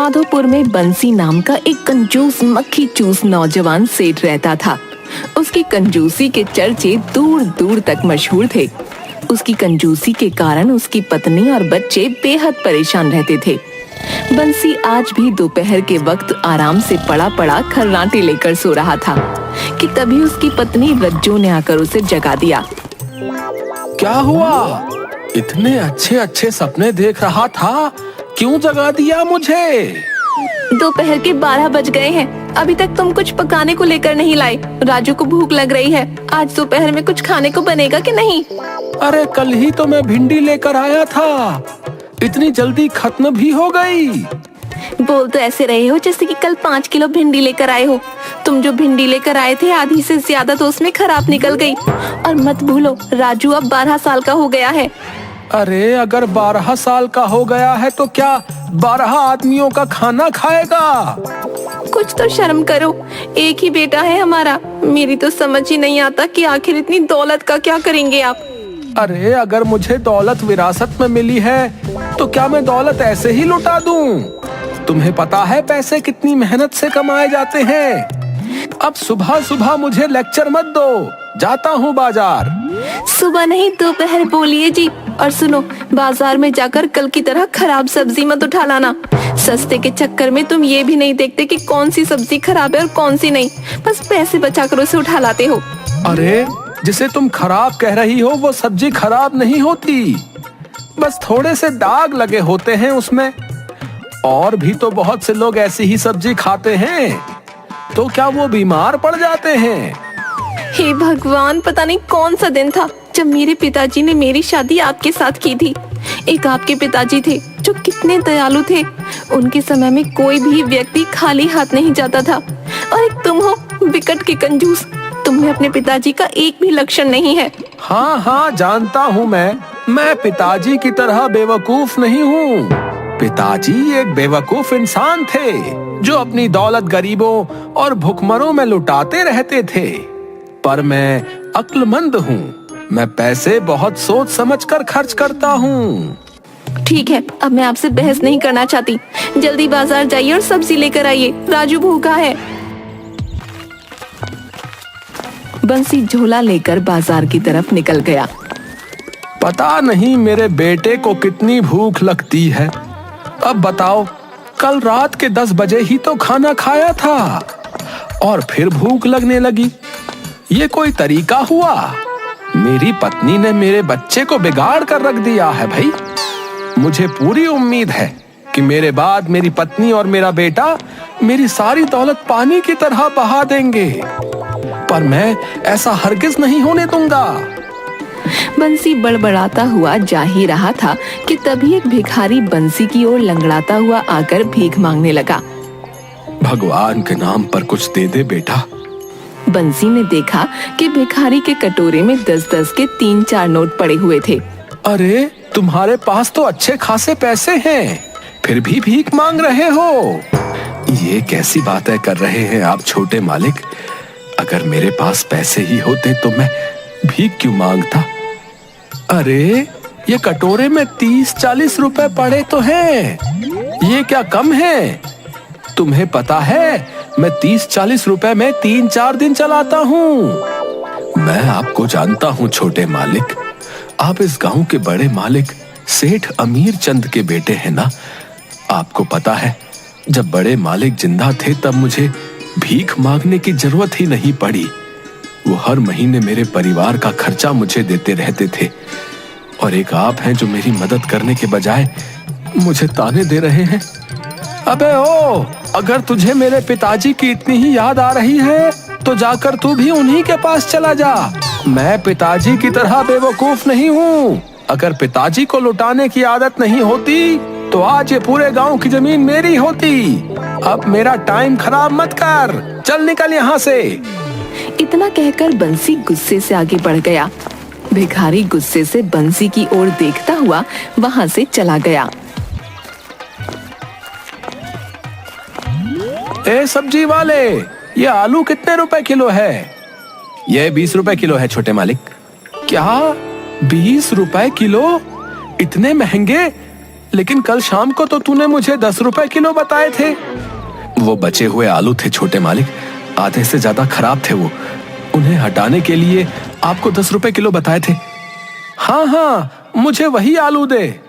माधोपुर में बंसी नाम का एक कंजूस मक्खी चूस नौजवान सेठ रहता था। उसकी कंजूसी के चर्चे दूर दूर तक मशहूर थे। उसकी कंजूसी के कारण उसकी पत्नी और बच्चे बेहद परेशान रहते थे। बंसी आज भी दोपहर के वक्त आराम से पड़ा पड़ा खर्राटे लेकर सो रहा था कि तभी उसकी पत्नी रज्जो ने आकर उसे जगा दिया। क्या हुआ? इतने अच्छे अच्छे सपने देख रहा था, क्यों जगा दिया मुझे? दोपहर के 12 बज गए हैं, अभी तक तुम कुछ पकाने को लेकर नहीं लाए। राजू को भूख लग रही है, आज दोपहर में कुछ खाने को बनेगा कि नहीं? अरे कल ही तो मैं भिंडी लेकर आया था, इतनी जल्दी खत्म भी हो गई। बोल तो ऐसे रहे हो जैसे कि कल 5 किलो भिंडी लेकर आए हो। तुम जो भिंडी लेकर आए थे आधी से ज्यादा तो उसमें खराब निकल गई। और मत भूलो राजू अब 12 साल का हो गया है। अरे अगर 12 साल का हो गया है तो क्या 12 आदमियों का खाना खाएगा? कुछ तो शर्म करो, एक ही बेटा है हमारा। मेरी तो समझ ही नहीं आता कि आखिर इतनी दौलत का क्या करेंगे आप। अरे अगर मुझे दौलत विरासत में मिली है तो क्या मैं दौलत ऐसे ही लुटा दूं? तुम्हें पता है पैसे कितनी मेहनत से कमाए जाते हैं। अब सुबह सुबह मुझे लेक्चर मत दो, जाता हूँ बाजार। सुबह नहीं दोपहर बोलिए जी। और सुनो, बाजार में जाकर कल की तरह खराब सब्जी मत उठा लाना। सस्ते के चक्कर में तुम ये भी नहीं देखते कि कौन सी सब्जी खराब है और कौन सी नहीं, बस पैसे बचाकर उसे उठा लाते हो। अरे जिसे तुम खराब कह रही हो वो सब्जी खराब नहीं होती, बस थोड़े से दाग लगे होते हैं उसमें। और भी तो बहुत से लोग ऐसी ही सब्जी खाते हैं, तो क्या वो बीमार पड़ जाते हैं? हे भगवान, पता नहीं कौन सा दिन था जब मेरे पिताजी ने मेरी शादी आपके साथ की थी। एक आपके पिताजी थे जो कितने दयालु थे। उनके समय में कोई भी व्यक्ति खाली हाथ नहीं जाता था। और एक तुम हो विकट के कंजूस। तुम्हें अपने पिताजी का एक भी लक्षण नहीं है। हाँ हाँ जानता हूँ मैं पिताजी की तरह बेवकूफ नहीं हूँ। पिताजी एक बेवकूफ इंसान थे जो अपनी दौलत गरीबों और भुखमरों में लुटाते रहते थे। पर मैं अक्लमंद हूँ, मैं पैसे बहुत सोच समझकर खर्च करता हूँ। ठीक है, अब मैं आपसे बहस नहीं करना चाहती। जल्दी बाजार जाइए और सब्जी लेकर आइए, राजू भूखा है। बंसी झोला लेकर बाजार की तरफ निकल गया। पता नहीं मेरे बेटे को कितनी भूख लगती है। अब बताओ, कल रात के 10 बजे ही तो खाना खाया था और फिर भूख लगने लगी। ये कोई तरीका हुआ? मेरी पत्नी ने मेरे बच्चे को बिगाड़ कर रख दिया है भाई। मुझे पूरी उम्मीद है कि मेरे बाद मेरी पत्नी और मेरा बेटा मेरी सारी दौलत पानी की तरह बहा देंगे, पर मैं ऐसा हरगिज नहीं होने दूंगा। बंसी बड़बड़ाता हुआ जा ही रहा था कि तभी एक भिखारी बंसी की ओर लंगड़ाता हुआ आकर भीख मांगने लगा। भगवान के नाम पर कुछ दे दे बेटा। बंसी ने देखा कि भिखारी के कटोरे में 10-10 के 3-4 नोट पड़े हुए थे। अरे तुम्हारे पास तो अच्छे खासे पैसे हैं, फिर भी भीख मांग रहे हो। ये कैसी बातें कर रहे हैं आप छोटे मालिक? अगर मेरे पास पैसे ही होते तो मैं भीख क्यों मांगता? अरे ये कटोरे में 30-40 रुपए पड़े तो हैं, ये क्या कम है? तुम्हें पता है मैं 30-40 रुपए में 3-4 दिन चलाता हूँ। मैं आपको जानता हूँ छोटे मालिक, आप इस गांव के बड़े मालिक सेठ अमीर चंद के बेटे हैं ना। आपको पता है जब बड़े मालिक जिंदा थे तब मुझे भीख मांगने की जरूरत ही नहीं पड़ी। वो हर महीने मेरे परिवार का खर्चा मुझे देते रहते थे, और एक आप हैं जो मेरी मदद करने के बजाय मुझे ताने दे रहे हैं। अबे ओ, अगर तुझे मेरे पिताजी की इतनी ही याद आ रही है तो जाकर तू भी उन्हीं के पास चला जा। मैं पिताजी की तरह बेवकूफ नहीं हूँ। अगर पिताजी को लुटाने की आदत नहीं होती तो आज ये पूरे गांव की जमीन मेरी होती। अब मेरा टाइम खराब मत कर, चल निकल यहाँ से। इतना कहकर बंसी गुस्से से आगे बढ़ गया। भिखारी गुस्से से बंसी की ओर देखता हुआ वहां से चला गया। ए सब्जी वाले, ये आलू कितने रुपए किलो है? ये 20 रुपए किलो है छोटे मालिक। क्या 20 रुपए किलो? इतने महंगे? लेकिन कल शाम को तो तूने मुझे 10 रुपए किलो बताए थे। वो बचे हुए आलू थे छोटे मालिक, आधे से ज्यादा खराब थे वो। उन्हें हटाने के लिए आपको 10 रुपए किलो बताए थे। हाँ हाँ, मुझे वही आलू दे।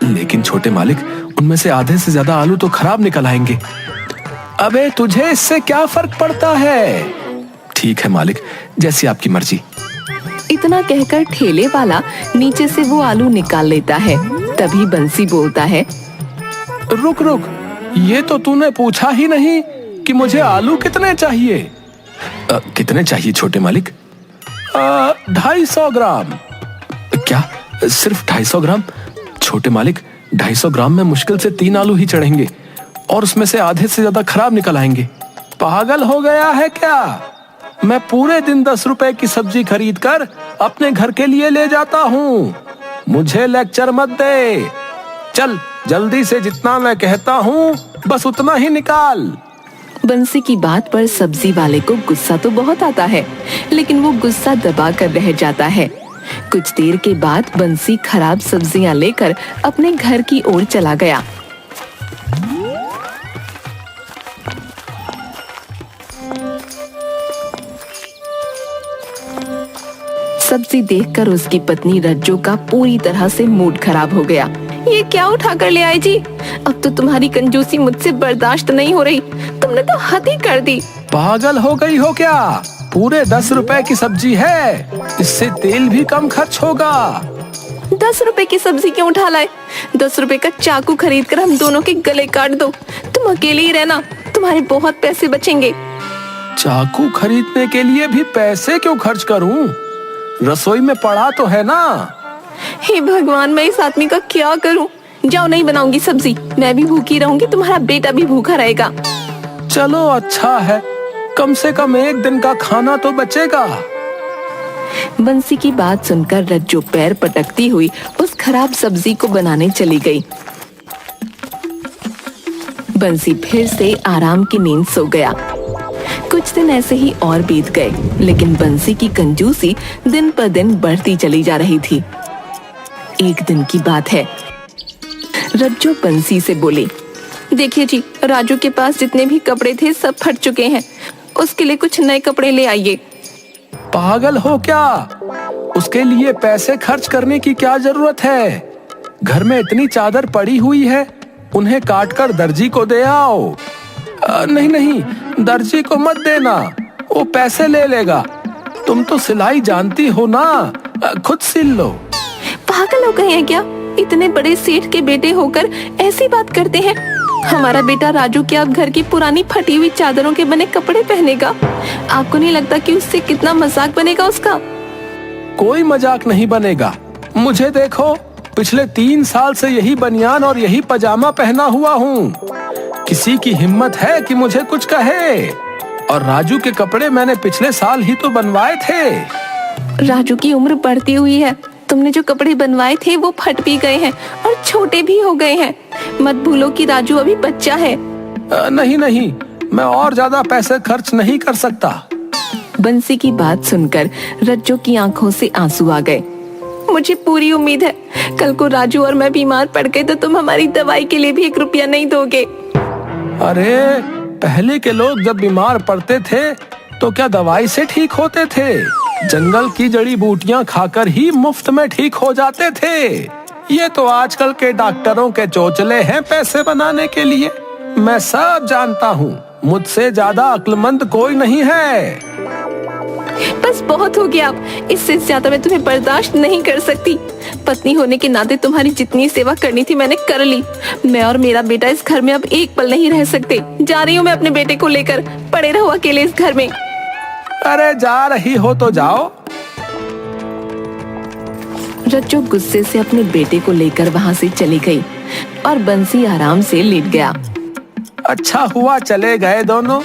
लेकिन छोटे मालिक, उनमें से आधे से ज्यादा आलू तो खराब निकल आएंगे। अबे तुझे इससे क्या फर्क पड़ता है? ठीक है मालिक, जैसी आपकी मर्जी। इतना कहकर ठेले वाला नीचे से वो आलू निकाल लेता है। तभी बंसी बोलता है, रुक रुक, ये तो तूने पूछा ही नहीं कि मुझे आलू कितने चाहिए। कितने चाहिए छोटे मालिक? 250 ग्राम। क्या, सिर्फ 250 ग्राम? छोटे मालिक, 250 ग्राम में मुश्किल से 3 आलू ही चढ़ेंगे और उसमें से आधे से ज्यादा खराब निकल आएंगे। पागल हो गया है क्या? मैं पूरे दिन 10 रुपए की सब्जी खरीद कर अपने घर के लिए ले जाता हूँ। मुझे लेक्चर मत दे। चल जल्दी से, जितना मैं कहता हूँ बस उतना ही निकाल। बंसी की बात पर सब्जी वाले को गुस्सा तो बहुत आता है, लेकिन वो गुस्सा दबा कर रह जाता है। कुछ देर के बाद बंसी खराब सब्जियां लेकर अपने घर की ओर चला गया। सब्जी देखकर उसकी पत्नी रज्जो का पूरी तरह से मूड खराब हो गया। ये क्या उठा कर ले आई जी? अब तो तुम्हारी कंजूसी मुझसे बर्दाश्त नहीं हो रही। तुमने तो हद ही कर दी। पागल हो गई हो क्या? पूरे 10 रुपए की सब्जी है, इससे तेल भी कम खर्च होगा। 10 रुपए की सब्जी क्यों उठा लाए? 10 रुपए का चाकू खरीद कर हम दोनों के गले काट दो। तुम अकेले ही रहना, तुम्हारे बहुत पैसे बचेंगे। चाकू खरीदने के लिए भी पैसे क्यों खर्च करूं? रसोई में पड़ा तो है ना। हे भगवान, मैं इस आदमी का क्या करूं? जाओ, नहीं बनाऊंगी सब्जी। मैं भी भूखी रहूंगी, तुम्हारा बेटा भी भूखा रहेगा। चलो अच्छा है, कम से कम एक दिन का खाना तो बचेगा। बंसी की बात सुनकर रज्जो पैर पटकती हुई उस खराब सब्जी को बनाने चली गई। बंसी फिर से आराम की नींद सो गया। कुछ दिन ऐसे ही और बीत गए, लेकिन बंसी की कंजूसी दिन पर दिन बढ़ती चली जा रही थी। एक दिन की बात है, रज्जो बंसी से बोली, देखिए जी, राजू के पास जितने भी कपड़े थे सब फट चुके हैं। उसके लिए कुछ नए कपड़े ले आइए। पागल हो क्या? उसके लिए पैसे खर्च करने की क्या जरूरत है? घर में इतनी चादर पड़ी हुई है, उन्हें काट कर दर्जी को दे आओ। नहीं नहीं, दर्जी को मत देना, वो पैसे ले लेगा। तुम तो सिलाई जानती हो ना, खुद सिल लो। पागल हो गए हैं क्या? इतने बड़े सेठ के बेटे होकर ऐसी बात करते हैं। हमारा बेटा राजू क्या घर की पुरानी फटी हुई चादरों के बने कपड़े पहनेगा? आपको नहीं लगता कि उससे कितना मजाक बनेगा उसका? कोई मजाक नहीं बनेगा। मुझे देखो, पिछले 3 साल से यही बनियान और यही पजामा पहना हुआ हूँ। किसी की हिम्मत है कि मुझे कुछ कहे? और राजू के कपड़े मैंने पिछले साल ही तो बनवाए थे। राजू की उम्र बढ़ती हुई है। तुमने जो कपड़े बनवाए थे वो फट भी गए हैं और छोटे भी हो गए हैं। मत भूलो कि राजू अभी बच्चा है। नहीं नहीं, मैं और ज्यादा पैसे खर्च नहीं कर सकता। बंसी की बात सुनकर रज्जो की आंखों से आंसू आ गए। मुझे पूरी उम्मीद है, कल को राजू और मैं बीमार पड़ गए तो तुम हमारी दवाई के लिए भी 1 रुपया नहीं दोगे। अरे, पहले के लोग जब बीमार पड़ते थे तो क्या दवाई से ठीक होते थे? जंगल की जड़ी बूटियां खाकर ही मुफ्त में ठीक हो जाते थे। ये तो आजकल के डॉक्टरों के चोचले हैं पैसे बनाने के लिए। मैं सब जानता हूँ, मुझसे ज्यादा अक्लमंद कोई नहीं है। बस बहुत हो गया, इससे ज्यादा मैं तुम्हें बर्दाश्त नहीं कर सकती। पत्नी होने के नाते तुम्हारी जितनी सेवा करनी थी मैंने कर ली। मैं और मेरा बेटा इस घर में अब एक पल नहीं रह सकते। जा रही हूँ मैं अपने बेटे को लेकर। पड़े रहो अकेले इस घर में। अरे जा रही हो तो जाओ। रज्जो गुस्से से अपने बेटे को लेकर वहाँ से चली गई और बंसी आराम से लेट गया। अच्छा हुआ चले गए दोनों।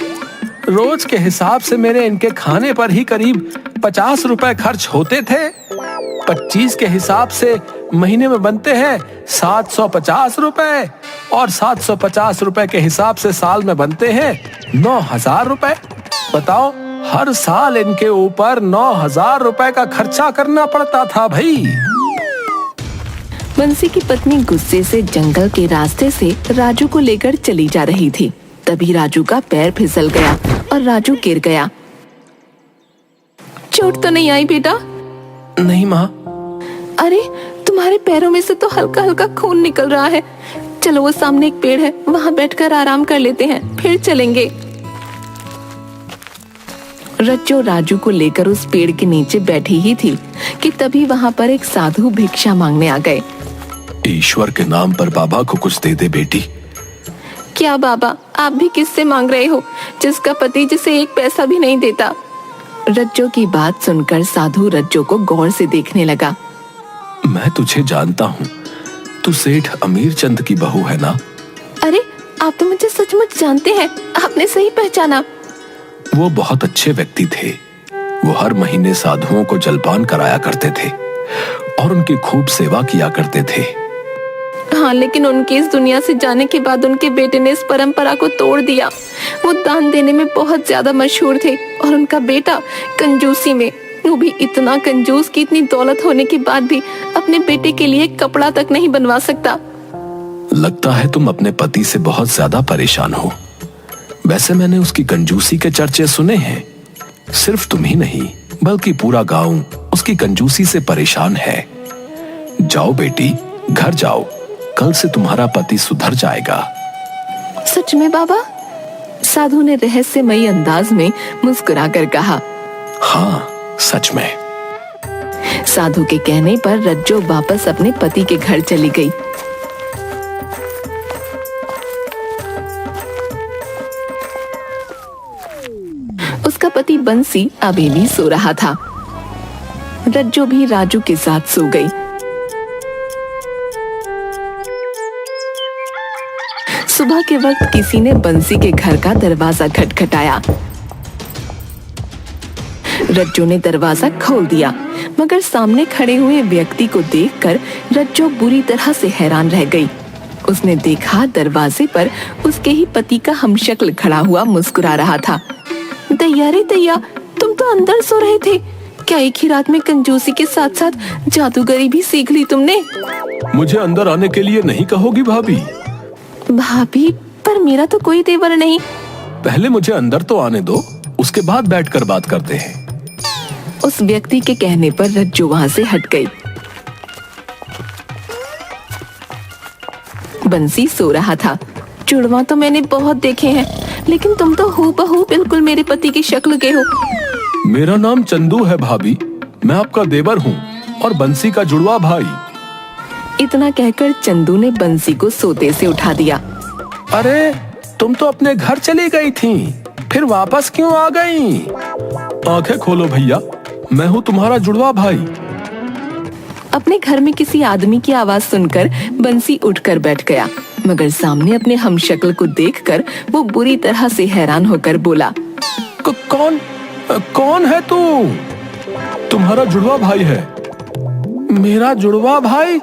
रोज के हिसाब से मेरे इनके खाने पर ही करीब 50 रुपए खर्च होते थे। 25 के हिसाब से महीने में बनते हैं 750 रुपए और 750 रुपए के हिसाब से साल में बनते हैं 9,000 रुपए। बताओ, हर साल इनके ऊपर 9,000 रुपए का खर्चा करना पड़ता था भाई। बंसी की पत्नी गुस्से से जंगल के रास्ते से राजू को लेकर चली जा रही थी। तभी राजू का पैर फिसल गया और राजू गिर गया। चोट तो नहीं आई बेटा? नहीं माँ। अरे तुम्हारे पैरों में से तो हल्का हल्का खून निकल रहा है। चलो वो सामने एक पेड़ है, वहां बैठकर आराम कर लेते हैं, फिर चलेंगे। रज्जो राजू को लेकर उस पेड़ के नीचे बैठी ही थी कि तभी वहां पर एक साधु भिक्षा मांगने आ गए। ईश्वर के नाम पर बाबा को कुछ दे दे बेटी। क्या बाबा, आप भी किससे मांग रहे हो जिसका पति जिसे एक पैसा भी नहीं देता? रज्जो की बात सुनकर साधु रज्जो को गौर से देखने लगा। मैं तुझे जानता हूँ, तू सेठ अमीर चंद की बहू है ना? अरे आप तो मुझे सचमुच जानते हैं, आपने सही पहचाना। वो बहुत अच्छे व्यक्ति थे। वो हर महीने साधुओं को जलपान कराया करते थे और उनकी खूब सेवा किया करते थे। हाँ, लेकिन उनके इस दुनिया से जाने के बाद उनके बेटे ने इस परंपरा को तोड़ दिया। वो दान देने में बहुत ज्यादा मशहूर थे और उनका बेटा कंजूसी में, वो भी इतना कंजूस कि इतनी दौलत होने के बाद भी अपने बेटे के लिए कपड़ा तक नहीं बनवा सकता। लगता है तुम अपने पति से बहुत ज्यादा परेशान हो। वैसे मैंने उसकी कंजूसी के चर्चे सुने हैं। सिर्फ तुम ही नहीं बल्कि पूरा गांव उसकी कंजूसी से परेशान है। जाओ बेटी, घर जाओ, कल से तुम्हारा पति सुधर जाएगा। सच में बाबा? साधु ने रहस्यमयी अंदाज में मुस्कुराकर कहा। हाँ, सच में। साधु के कहने पर रज्जो वापस अपने पति के घर चली गई। उसका पति बंसी अभी भी सो रहा था। रज्जो भी राजू के साथ सो गई। सुबह के वक्त किसी ने बंसी के घर का दरवाजा खटखटाया। रज्जो ने दरवाजा खोल दिया, मगर सामने खड़े हुए व्यक्ति को देखकर रज्जो बुरी तरह से हैरान रह गई। उसने देखा दरवाजे पर उसके ही पति का हमशक्ल खड़ा हुआ मुस्कुरा रहा था। दैया रे दैया, तुम तो अंदर सो रहे थे। क्या एक ही रात में कंजूसी के साथ साथ जादूगरी भी सीख ली तुमने? मुझे अंदर आने के लिए नहीं कहोगी भाभी? भाभी, पर मेरा तो कोई तेवर नहीं। पहले मुझे अंदर तो आने दो, उसके बाद बैठकर बात करते हैं। उस व्यक्ति के कहने पर रज्जो वहां से हट गई। बंसी सो रहा था। जुड़वा तो मैंने बहुत देखे हैं, लेकिन तुम तो हूबहू बिल्कुल मेरे पति की शक्ल के हो। मेरा नाम चंदू है भाभी, मैं आपका देवर हूँ और बंसी का जुड़वा भाई। इतना कहकर चंदू ने बंसी को सोते से उठा दिया। अरे तुम तो अपने घर चली गई थी, फिर वापस क्यों आ गई? आंखें खोलो भैया, मैं हूँ तुम्हारा जुड़वा भाई। अपने घर में किसी आदमी की आवाज सुनकर बंसी उठकर बैठ गया, मगर सामने अपने हमशक्ल को देखकर वो बुरी तरह से हैरान होकर बोला। कौन है तू? तुम्हारा जुड़वा भाई है। मेरा जुड़वा भाई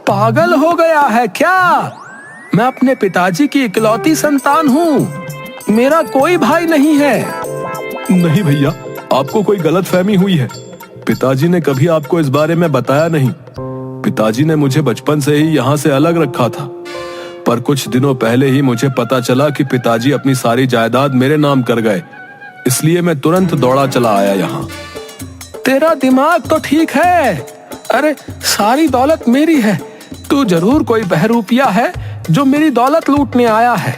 पागल हो गया है क्या? मैं अपने पिताजी की इकलौती संतान हूँ, मेरा कोई भाई नहीं है। नहीं भैया, आपको कोई गलतफहमी हुई है। पिताजी ने कभी आपको इस बारे में बताया नहीं। पिताजी ने मुझे बचपन से ही यहाँ से अलग रखा था, पर कुछ दिनों पहले ही मुझे पता चला कि पिताजी अपनी सारी जायदाद मेरे नाम कर गए, इसलिए मैं तुरंत दौड़ा चला आया यहाँ। तेरा दिमाग तो ठीक है। अरे सारी दौलत मेरी है, तू जरूर कोई बहरूपिया है जो मेरी दौलत लूटने आया है।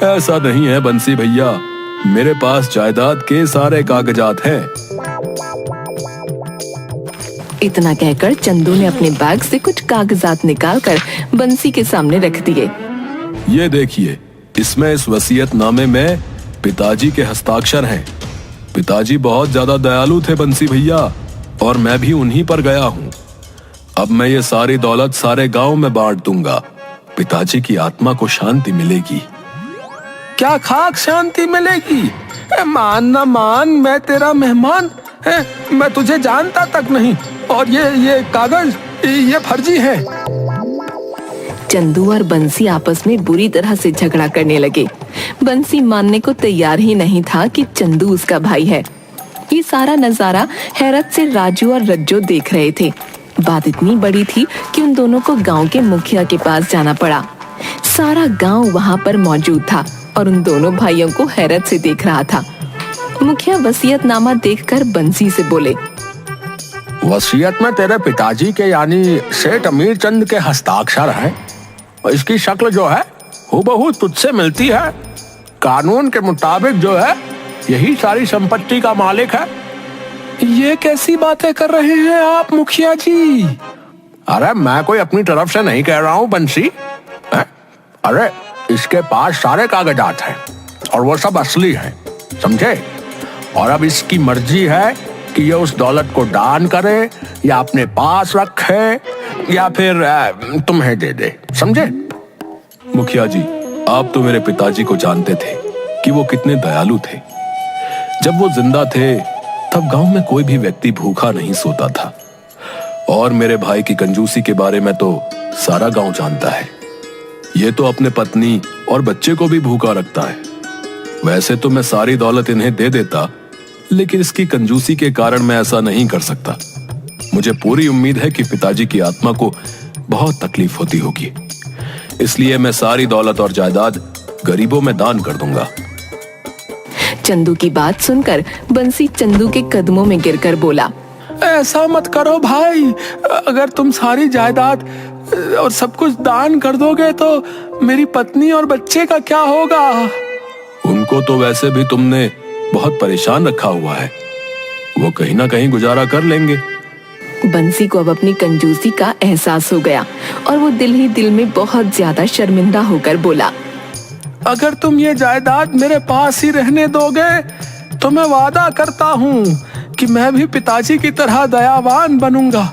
ऐसा नहीं है बंसी भैया, मेरे पास जायदाद के सारे कागजात हैं। इतना कहकर चंदू ने अपने बैग से कुछ कागजात निकालकर बंसी के सामने रख दिए। ये देखिए, इसमें इस वसीयतनामे में पिताजी के हस्ताक्षर हैं। पिताजी बहुत ज्यादा दयालु थे बंसी भैया, और मैं भी उन्हीं पर गया हूँ। अब मैं ये सारी दौलत सारे गांव में बांट दूंगा। पिताजी की आत्मा को शांति मिलेगी। क्या खाक शांति मिलेगी? मान ना मान, मैं तेरा मेहमान, मैं तुझे जानता तक नहीं, और ये कागज ये फर्जी है। चंदू और बंसी आपस में बुरी तरह से झगड़ा करने लगे। बंसी मानने को तैयार ही नहीं था कि चंदू उसका भाई है। ये सारा नजारा हैरत से राजू और रज्जो देख रहे थे। बात इतनी बड़ी थी कि उन दोनों को गांव के मुखिया के पास जाना पड़ा। सारा गांव वहां पर मौजूद था और उन दोनों भाइयों को हैरत से देख रहा था। मुखिया वसीयतनामा देखकर बंसी से बोले, वसीयत में तेरे पिताजी के यानी सेठ अमीर चंद के हस्ताक्षर हैं। इसकी शक्ल जो है हूबहू तुझसे मिलती है। कानून के मुताबिक जो है यही सारी संपत्ति का मालिक है। ये कैसी बातें कर रहे हैं आप मुखिया जी? अरे मैं कोई अपनी तरफ से नहीं कह रहा हूँ बंसी। अरे इसके पास सारे कागजात हैं और वो सब असली हैं, समझे? और अब इसकी मर्जी है कि ये उस दौलत को दान करे या अपने पास रखे या फिर तुम्हें दे दे, समझे? मुखिया जी, आप तो मेरे पिताजी को जानते थे कि वो कितने दयालु थे। जब वो जिंदा थे तब गांव में कोई भी व्यक्ति भूखा नहीं सोता था। और मेरे भाई की कंजूसी के बारे में तो सारा गांव जानता है। ये तो अपने पत्नी और बच्चे को भी भूखा रखता है। वैसे तो मैं सारी दौलत इन्हें दे देता, लेकिन इसकी कंजूसी के कारण मैं ऐसा नहीं कर सकता। मुझे पूरी उम्मीद है कि पिताजी की आत्मा को बहुत तकलीफ होती होगी, इसलिए मैं सारी दौलत और जायदाद गरीबों में दान कर दूंगा। चंदू की बात सुनकर बंसी चंदू के कदमों में गिरकर बोला, ऐसा मत करो भाई। अगर तुम सारी जायदाद और सब कुछ दान कर दोगे तो मेरी पत्नी और बच्चे का क्या होगा? उनको तो वैसे भी तुमने बहुत परेशान रखा हुआ है, वो कहीं ना कहीं गुजारा कर लेंगे। बंसी को अब अपनी कंजूसी का एहसास हो गया और वो दिल ही दिल में बहुत ज्यादा शर्मिंदा होकर बोला, अगर तुम ये जायदाद मेरे पास ही रहने दोगे तो मैं वादा करता हूँ कि मैं भी पिताजी की तरह दयावान बनूंगा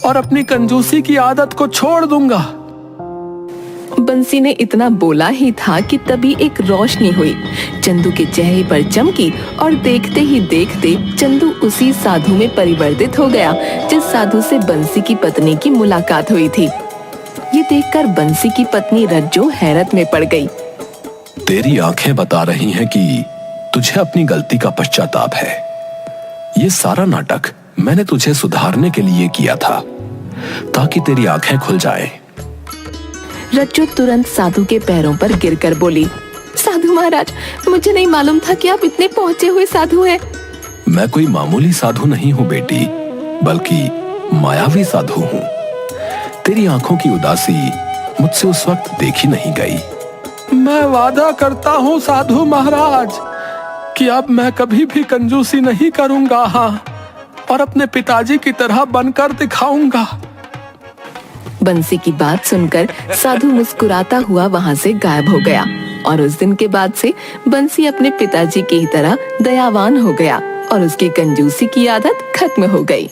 और अपनी कंजूसी की आदत को छोड़ दूंगा। बंसी ने इतना बोला ही था कि तभी एक रोशनी हुई, चंदू के चेहरे पर चमकी और देखते ही देखते चंदू उसी साधु में परिवर्तित हो गया जिस साधु से बंसी की पत्नी की मुलाकात हुई थी। ये देखकर बंसी की पत्नी रज्जो हैरत में पड़ गई। तेरी आंखें बता रही हैं कि तुझे अपनी गलती का पश्चाताप है। ये सारा नाटक मैंने तुझे सुधारने के लिए किया था ताकि तेरी आंखें खुल जाएं। रज्जो तुरंत साधु के पैरों पर गिरकर बोली, साधु महाराज, मुझे नहीं मालूम था कि आप इतने पहुंचे हुए साधु हैं। मैं कोई मामूली साधु नहीं हूँ बेटी, बल्कि मायावी साधु हूँ। तेरी आंखों की उदासी मुझसे उस वक्त देखी नहीं गई। मैं वादा करता हूँ साधु महाराज कि अब मैं कभी भी कंजूसी नहीं करूंगा, हाँ, और अपने पिताजी की तरह बनकर दिखाऊंगा। बंसी की बात सुनकर साधु मुस्कुराता हुआ वहां से गायब हो गया और उस दिन के बाद से बंसी अपने पिताजी की तरह दयावान हो गया और उसकी कंजूसी की आदत खत्म हो गई।